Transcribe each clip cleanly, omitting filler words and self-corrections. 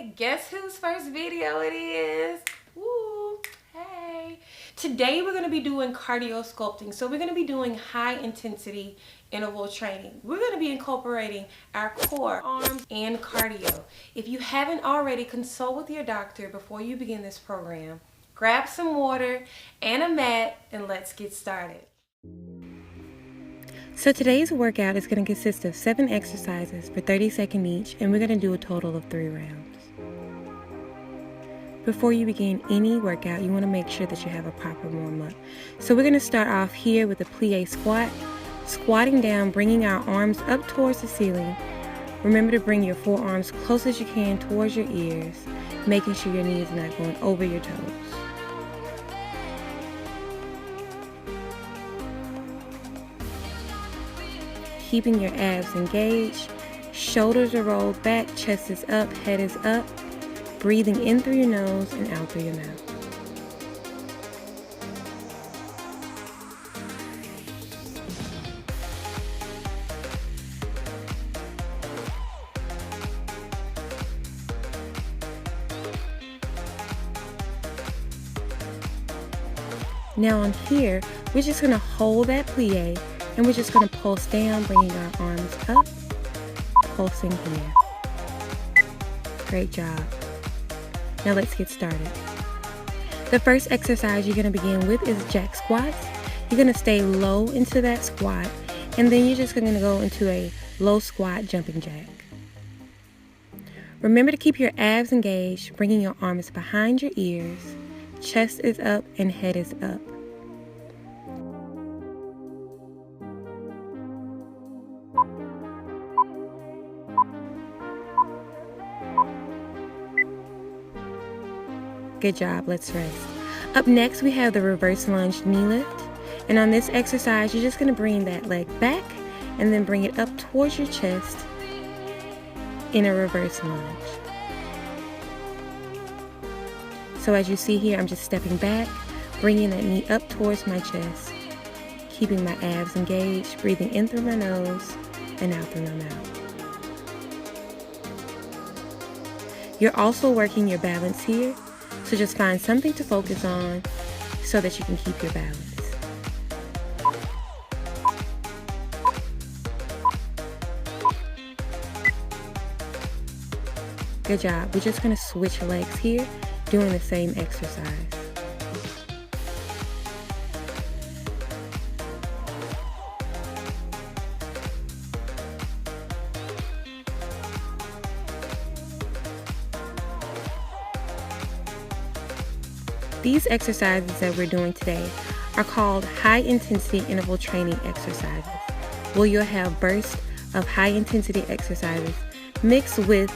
Hey, guess whose first video it is? Woo! Hey! Today we're going to be doing cardio sculpting. So we're going to be doing high intensity interval training. We're going to be incorporating our core, arms, and cardio. If you haven't already, consult with your doctor before you begin this program. Grab some water and a mat and let's get started. So today's workout is going to consist of 7 exercises for 30 seconds each, and we're going to do a total of 3 rounds. Before you begin any workout, you want to make sure that you have a proper warm-up. So we're going to start off here with a plie squat, squatting down, bringing our arms up towards the ceiling. Remember to bring your forearms close as you can towards your ears, making sure your knees are not going over your toes. Keeping your abs engaged, shoulders are rolled back, chest is up, head is up, breathing in through your nose and out through your mouth. Now on here, we're just going to hold that plie. And we're just going to pulse down, bringing our arms up, pulsing here. Great job. Now let's get started. The first exercise you're going to begin with is jack squats. You're going to stay low into that squat, and then you're just going to go into a low squat jumping jack. Remember to keep your abs engaged, bringing your arms behind your ears, chest is up and head is up. Good job, let's rest. Up next, we have the reverse lunge knee lift. And on this exercise, you're just gonna bring that leg back and then bring it up towards your chest in a reverse lunge. So as you see here, I'm just stepping back, bringing that knee up towards my chest, keeping my abs engaged, breathing in through my nose and out through my mouth. You're also working your balance here. So just find something to focus on so that you can keep your balance. Good job. We're just going to switch legs here, doing the same exercise. These exercises that we're doing today are called high-intensity interval training exercises, where you'll have bursts of high-intensity exercises mixed with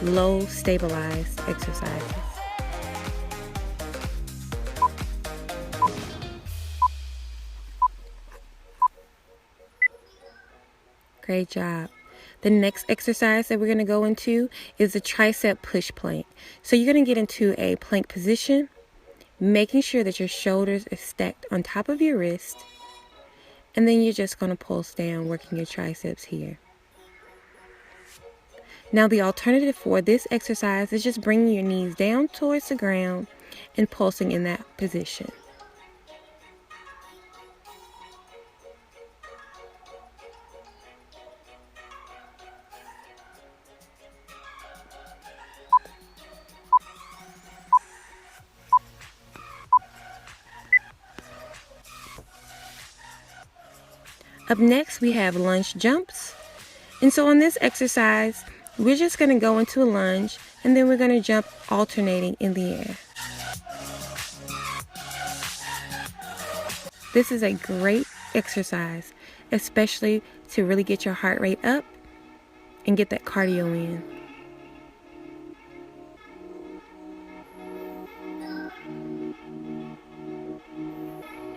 low stabilized exercises. Great job. The next exercise that we're going to go into is the tricep push plank. So you're going to get into a plank position, making sure that your shoulders are stacked on top of your wrist, and then you're just going to pulse down, working your triceps here. Now the alternative for this exercise is just bringing your knees down towards the ground and pulsing in that position. Up next, we have lunge jumps. And so on this exercise, we're just going to go into a lunge and then we're going to jump alternating in the air. This is a great exercise, especially to really get your heart rate up and get that cardio in.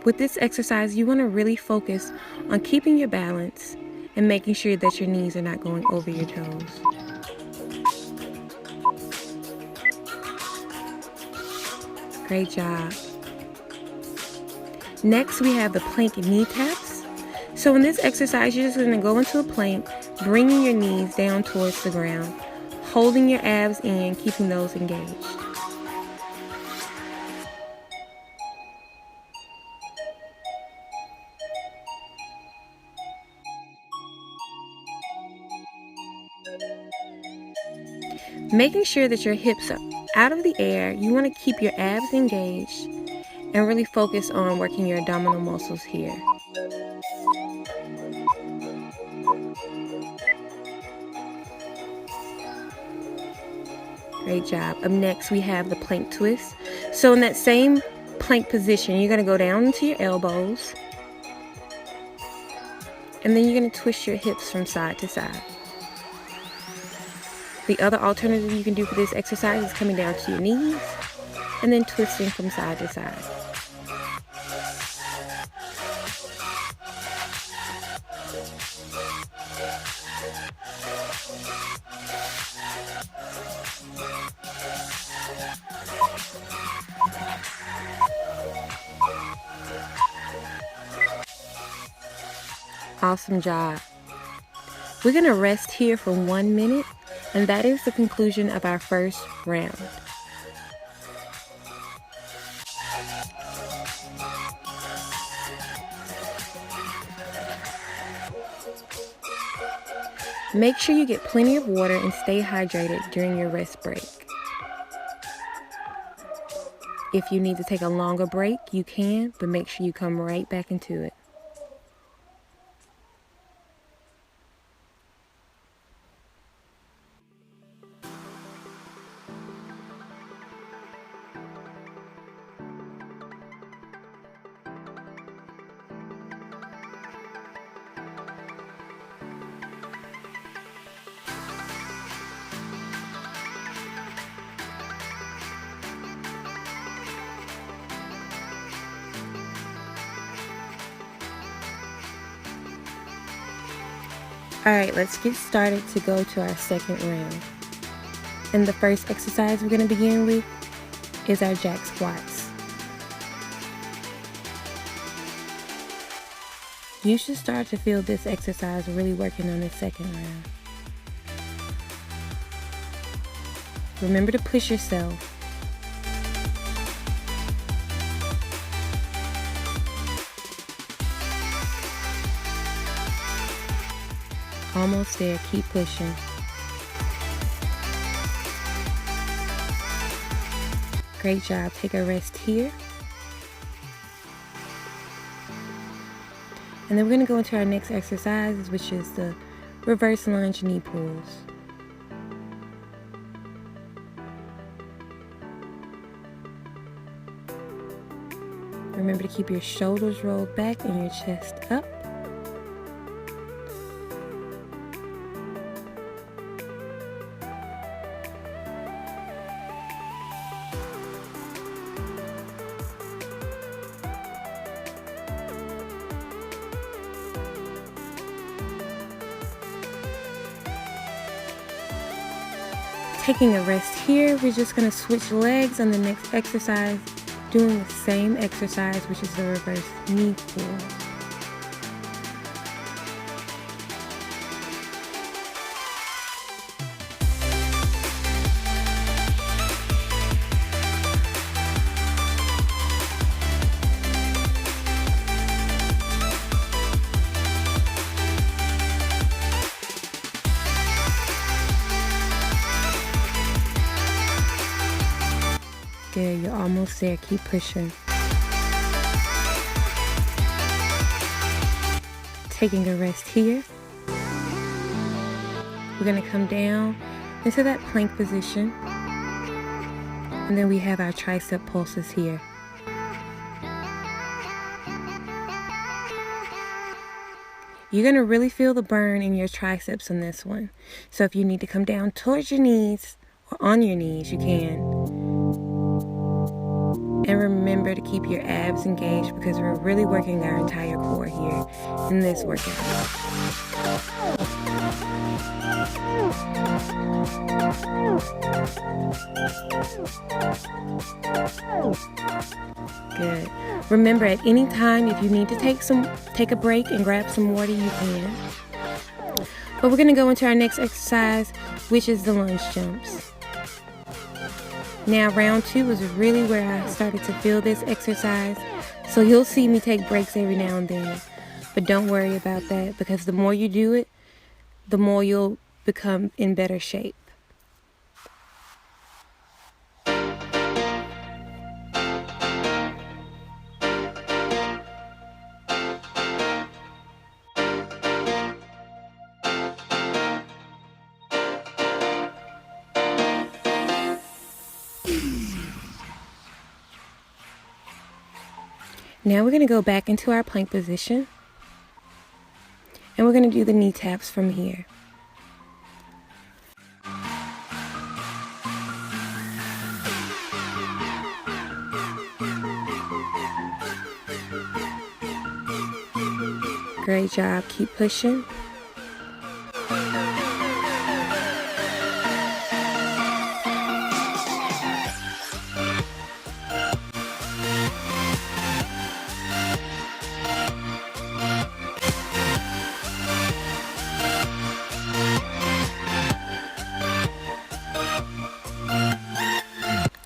With this exercise, you want to really focus on keeping your balance and making sure that your knees are not going over your toes. Great job. Next, we have the plank knee taps. So in this exercise, you're just going to go into a plank, bringing your knees down towards the ground, holding your abs in, keeping those engaged. Making sure that your hips are out of the air, you want to keep your abs engaged and really focus on working your abdominal muscles here. Great job. Up next, we have the plank twist. So in that same plank position, you're going to go down into your elbows, and then you're going to twist your hips from side to side. The other alternative you can do for this exercise is coming down to your knees and then twisting from side to side. Awesome job. We're going to rest here for 1 minute, and that is the conclusion of our first round. Make sure you get plenty of water and stay hydrated during your rest break. If you need to take a longer break, you can, but make sure you come right back into it. Alright, let's get started to go to our second round. And the first exercise we're going to begin with is our jack squats. You should start to feel this exercise really working on the second round. Remember to push yourself. Almost there, keep pushing. Great job, take a rest here. And then we're going to go into our next exercise, which is the reverse lunge knee pulls. Remember to keep your shoulders rolled back and your chest up. Taking a rest here, we're just going to switch legs on the next exercise, doing the same exercise, which is the reverse knee pull. There, you're almost there. Keep pushing. Taking a rest here. We're going to come down into that plank position. And then we have our tricep pulses here. You're going to really feel the burn in your triceps in this one. So if you need to come down towards your knees or on your knees, you can. And remember to keep your abs engaged because we're really working our entire core here in this workout. Good. Remember, at any time, if you need to take a break and grab some water, you can. But we're going to go into our next exercise, which is the lunge jumps. Now round 2 was really where I started to feel this exercise. So you'll see me take breaks every now and then. But don't worry about that, because the more you do it, the more you'll become in better shape. Now we're going to go back into our plank position, and we're going to do the knee taps from here. Great job, keep pushing.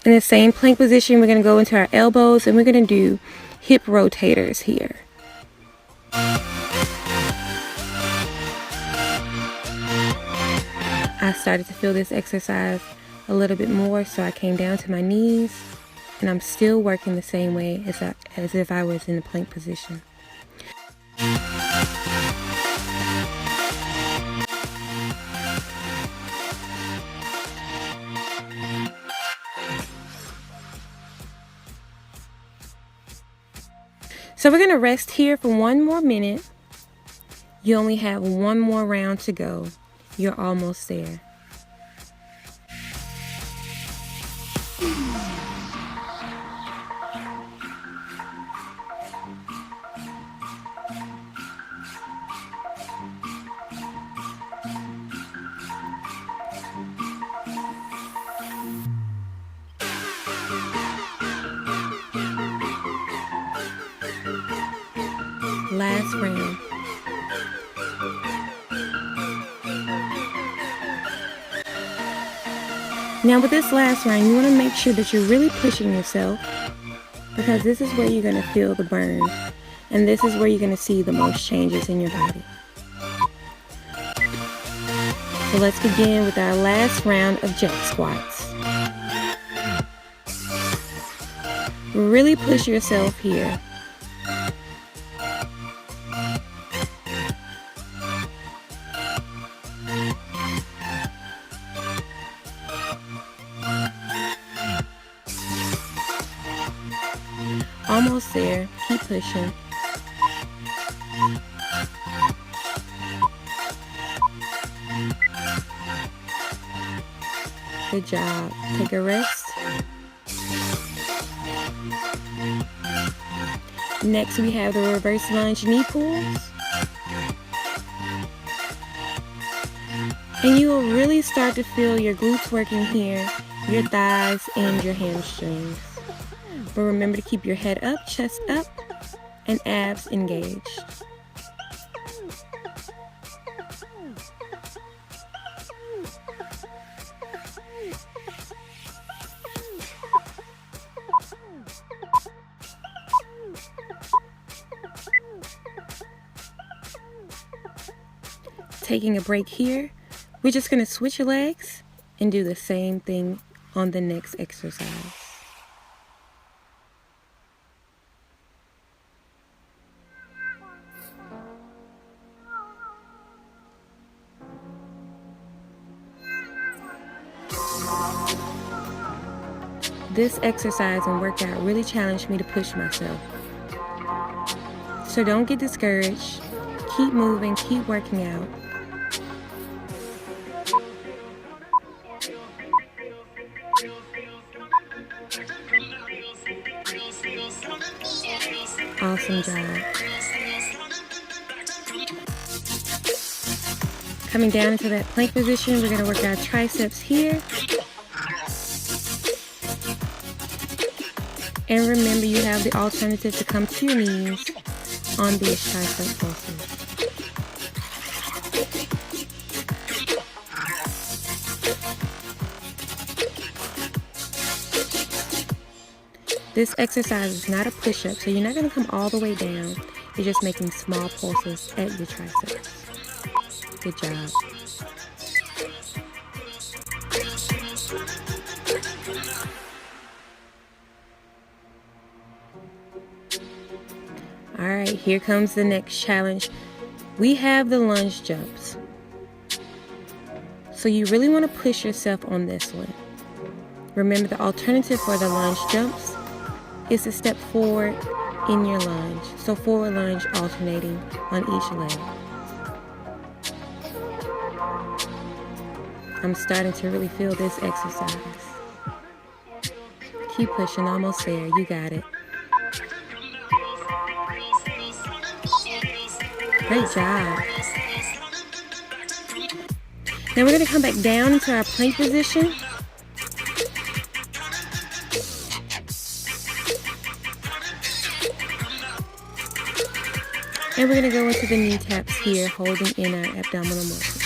In the same plank position, we're going to go into our elbows and we're going to do hip rotators here. I started to feel this exercise a little bit more, so I came down to my knees, and I'm still working the same way as if I was in the plank position. So we're going to rest here for 1 more minute. You only have 1 more round to go. You're almost there. Last round. Now with this last round, you want to make sure that you're really pushing yourself, because this is where you're going to feel the burn, and this is where you're going to see the most changes in your body. So let's begin with our last round of jack squats. Really push yourself here. Almost there. Keep pushing. Good job. Take a rest. Next, we have the reverse lunge knee pulls. And you will really start to feel your glutes working here, your thighs, and your hamstrings. But remember to keep your head up, chest up, and abs engaged. Taking a break here, we're just going to switch your legs and do the same thing on the next exercise. This exercise and workout really challenged me to push myself. So don't get discouraged. Keep moving, keep working out. Awesome job. Coming down into that plank position, we're going to work our triceps here. And remember, you have the alternative to come to your knees on these tricep pulses. This exercise is not a push-up, so you're not going to come all the way down. You're just making small pulses at your triceps. Good job. All right, here comes the next challenge. We have the lunge jumps. So you really want to push yourself on this one. Remember, the alternative for the lunge jumps is to step forward in your lunge. So forward lunge alternating on each leg. I'm starting to really feel this exercise. Keep pushing, almost there. You got it. Great job. Now we're going to come back down into our plank position. And we're going to go into the knee taps here, holding in our abdominal muscles.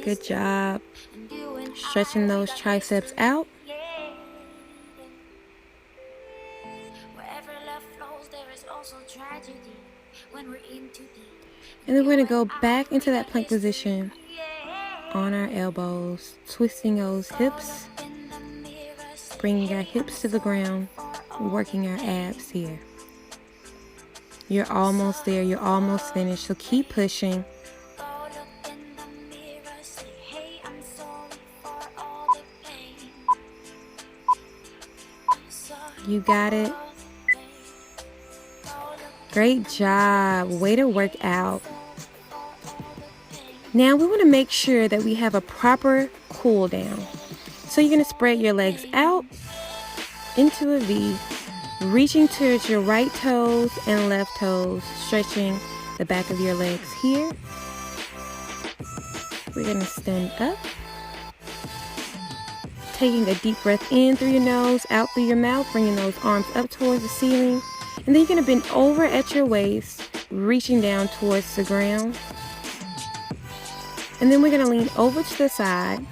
Good job. Stretching those triceps out. And then we're going to go back into that plank position on our elbows, twisting those hips, bringing our hips to the ground, working our abs here. You're almost there. You're almost finished. So keep pushing. You got it. Great job. Way to work out. Now we want to make sure that we have a proper cool down. So you're going to spread your legs out into a V, reaching towards your right toes and left toes, stretching the back of your legs here. We're going to stand up. Taking a deep breath in through your nose, out through your mouth, bringing those arms up towards the ceiling. And then you're going to bend over at your waist, reaching down towards the ground. And then we're going to lean over to the side,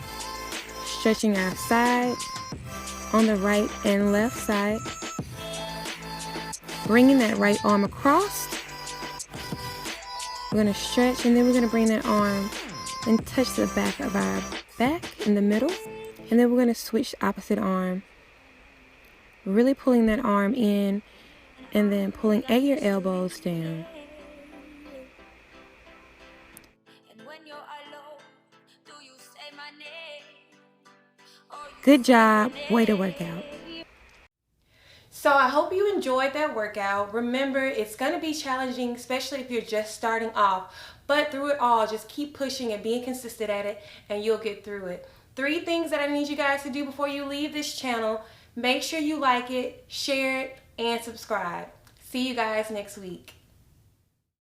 stretching our sides on the right and left side. Bringing that right arm across. We're going to stretch, and then we're going to bring that arm and touch the back of our back in the middle. And then we're going to switch opposite arm. Really pulling that arm in and then pulling at your elbows down. Good job. Way to work out. So I hope you enjoyed that workout. Remember, it's going to be challenging, especially if you're just starting off. But through it all, just keep pushing and being consistent at it, and you'll get through it. 3 things that I need you guys to do before you leave this channel. Make sure you like it, share it, and subscribe. See you guys next week.